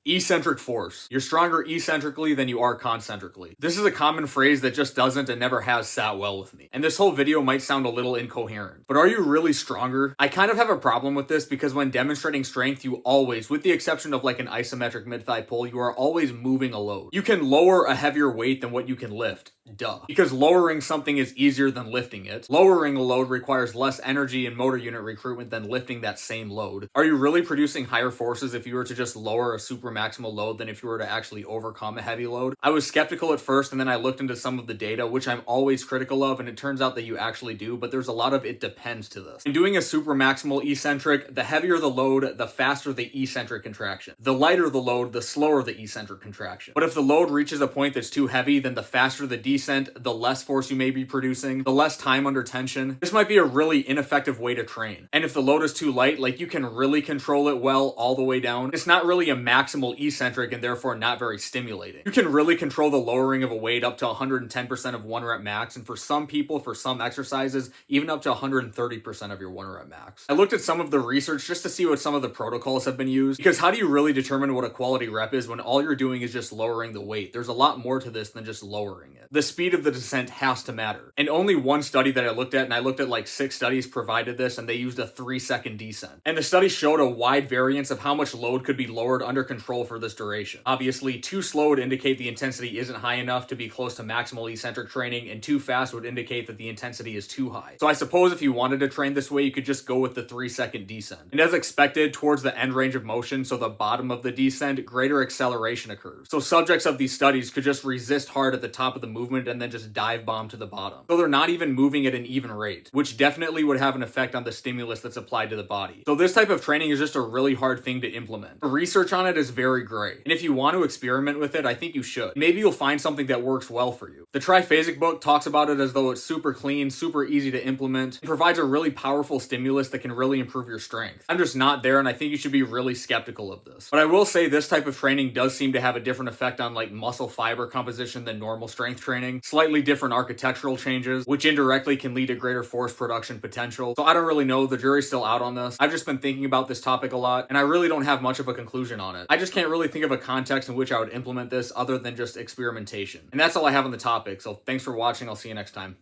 Eccentric force. You're stronger eccentrically than you are concentrically. This is a common phrase that just doesn't and never has sat well with me. And this whole video might sound a little incoherent. But are you really stronger? I kind of have a problem with this because when demonstrating strength, you always, with the exception of like an isometric mid-thigh pull, you are always moving a load. You can lower a heavier weight than what you can lift. Duh. Because lowering something is easier than lifting it. Lowering a load requires less energy and motor unit recruitment than lifting that same load. Are you really producing higher forces if you were to just lower a super maximal load than if you were to actually overcome a heavy load? I was skeptical at first, and then I looked into some of the data, which I'm always critical of, and it turns out that you actually do, but there's a lot of it depends to this. In doing a super maximal eccentric, the heavier the load, the faster the eccentric contraction. The lighter the load, the slower the eccentric contraction. But if the load reaches a point that's too heavy, then the faster the descent, the less force you may be producing, the less time under tension. This might be a really ineffective way to train. And if the load is too light, like you can really control it well all the way down, it's not really a maximal eccentric and therefore not very stimulating. You can really control the lowering of a weight up to 110% of 1 rep max, and for some people, for some exercises, even up to 130% of your 1 rep max. I looked at some of the research just to see what some of the protocols have been used, because how do you really determine what a quality rep is when all you're doing is just lowering the weight? There's a lot more to this than just lowering it. The speed of the descent has to matter. And only one study that I looked at, and I looked at like 6 studies, provided this, and they used a 3-second descent. And the study showed a wide variance of how much load could be lowered under control for this duration. Obviously, too slow would indicate the intensity isn't high enough to be close to maximal eccentric training, and too fast would indicate that the intensity is too high. So I suppose if you wanted to train this way, you could just go with the 3-second descent. And as expected, towards the end range of motion, so the bottom of the descent, greater acceleration occurs. So subjects of these studies could just resist hard at the top of the movement and then just dive bomb to the bottom. So they're not even moving at an even rate, which definitely would have an effect on the stimulus that's applied to the body. So this type of training is just a really hard thing to implement. The research on it is very gray, and if you want to experiment with it, I think you should. Maybe you'll find something that works well for you. The Triphasic book talks about it as though it's super clean, super easy to implement, and provides a really powerful stimulus that can really improve your strength. I'm just not there, and I think you should be really skeptical of this. But I will say this type of training does seem to have a different effect on like muscle fiber composition than normal strength training. Slightly different architectural changes, which indirectly can lead to greater force production potential. So I don't really know, the jury's still out on this. I've just been thinking about this topic a lot, and I really don't have much of a conclusion on it. I just can't really think of a context in which I would implement this other than just experimentation. And that's all I have on the topic, so thanks for watching, I'll see you next time.